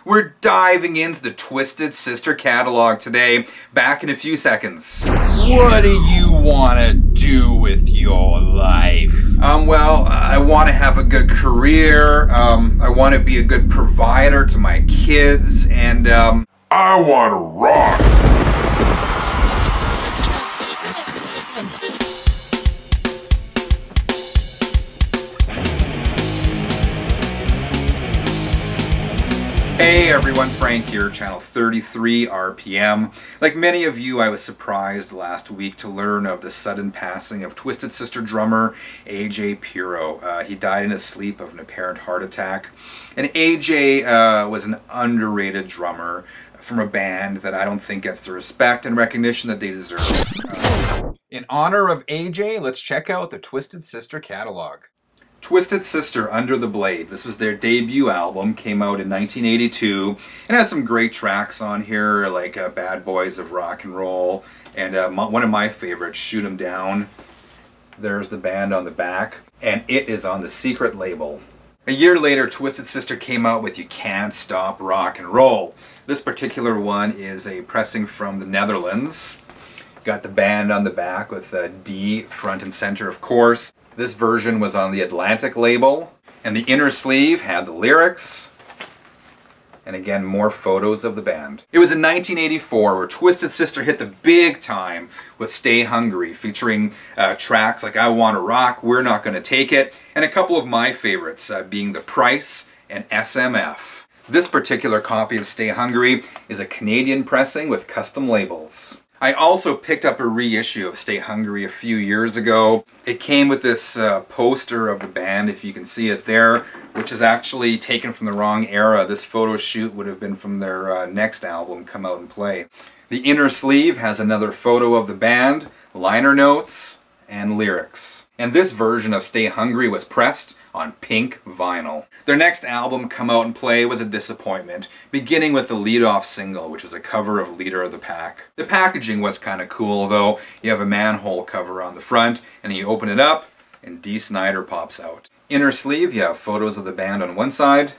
We're diving into the Twisted Sister catalog today. Back in a few seconds. What do you want to do with your life? Well, I want to have a good career. I want to be a good provider to my kids, and I want to rock. Hey everyone, Frank here, channel 33 RPM. Like many of you, I was surprised last week to learn of the sudden passing of Twisted Sister drummer AJ Pero. He died in his sleep of an apparent heart attack. And AJ was an underrated drummer from a band that I don't think gets the respect and recognition that they deserve. In honor of AJ, let's check out the Twisted Sister catalog. Twisted Sister, Under the Blade. This was their debut album, came out in 1982, and had some great tracks on here, like Bad Boys of Rock and Roll, and one of my favorites, Shoot 'Em Down. There's the band on the back, and it is on the Secret label. A year later, Twisted Sister came out with You Can't Stop Rock and Roll. This particular one is a pressing from the Netherlands. Got the band on the back with D front and center, of course. This version was on the Atlantic label, and the inner sleeve had the lyrics, and again, more photos of the band. It was in 1984 where Twisted Sister hit the big time with Stay Hungry, featuring tracks like I Wanna Rock, We're Not Gonna Take It, and a couple of my favorites, being The Price and SMF. This particular copy of Stay Hungry is a Canadian pressing with custom labels. I also picked up a reissue of Stay Hungry a few years ago. It came with this poster of the band, if you can see it there, which is actually taken from the wrong era. This photo shoot would have been from their next album, Come Out and Play. The inner sleeve has another photo of the band, liner notes, and lyrics. And this version of Stay Hungry was pressed on pink vinyl. Their next album, Come Out and Play, was a disappointment, beginning with the lead-off single, which was a cover of Leader of the Pack. The packaging was kind of cool, though. You have a manhole cover on the front, and you open it up, and Dee Snider pops out. Inner sleeve, you have photos of the band on one side,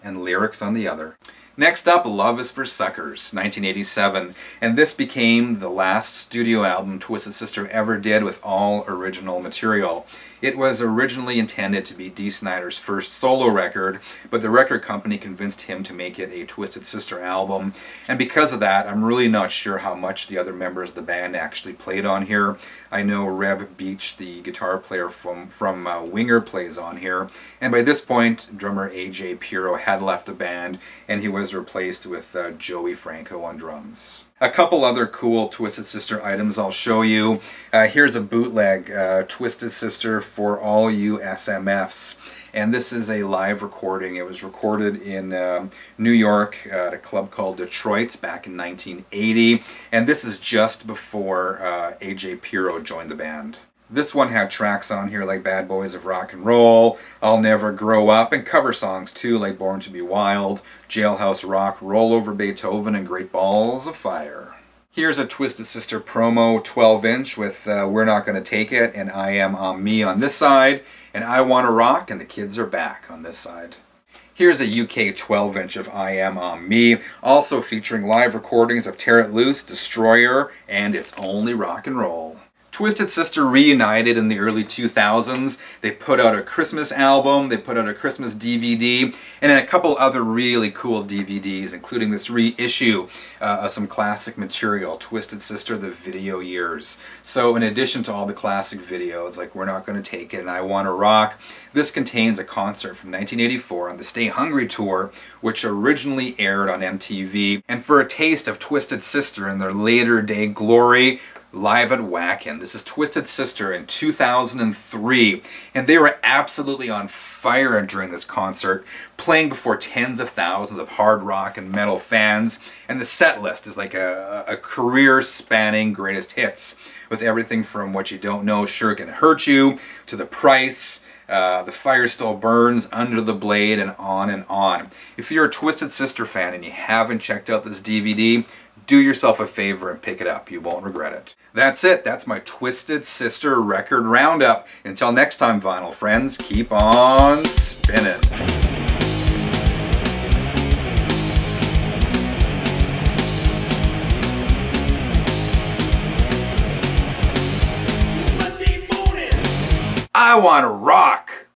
and lyrics on the other. Next up, Love is for Suckers, 1987, and this became the last studio album Twisted Sister ever did with all original material. It was originally intended to be Dee Snider's first solo record, but the record company convinced him to make it a Twisted Sister album, and because of that, I'm really not sure how much the other members of the band actually played on here. I know Reb Beach, the guitar player from Winger, plays on here, and by this point, drummer AJ Pero had left the band, and he was replaced with Joey Franco on drums. A couple other cool Twisted Sister items I'll show you. Here's a bootleg, Twisted Sister for All You SMFs. And this is a live recording. It was recorded in New York at a club called Detroit back in 1980. And this is just before AJ Pero joined the band. This one had tracks on here like Bad Boys of Rock and Roll, I'll Never Grow Up, and cover songs too like Born to be Wild, Jailhouse Rock, Roll Over Beethoven, and Great Balls of Fire. Here's a Twisted Sister promo 12-inch with We're Not Gonna Take It and I Am On Me on this side, and I Wanna Rock and The Kids Are Back on this side. Here's a UK 12-inch of I Am On Me, also featuring live recordings of Tear It Loose, Destroyer, and It's Only Rock and Roll. Twisted Sister reunited in the early 2000s. They put out a Christmas album, they put out a Christmas DVD, and a couple other really cool DVDs, including this reissue of some classic material, Twisted Sister, The Video Years. So in addition to all the classic videos, like We're Not Gonna Take It and I Wanna Rock, this contains a concert from 1984 on the Stay Hungry tour, which originally aired on MTV. And for a taste of Twisted Sister in their later day glory, live at Wacken. This is Twisted Sister in 2003, and they were absolutely on fire during this concert, playing before tens of thousands of hard rock and metal fans, and the set list is like a career-spanning greatest hits, with everything from What You Don't Know Sure Can Hurt You, to The Price, The Fire Still Burns, Under the Blade, and on and on. If you're a Twisted Sister fan and you haven't checked out this DVD, do yourself a favor and pick it up. You won't regret it. That's it. That's my Twisted Sister record roundup. Until next time, vinyl friends, keep on spinning. I want to rock.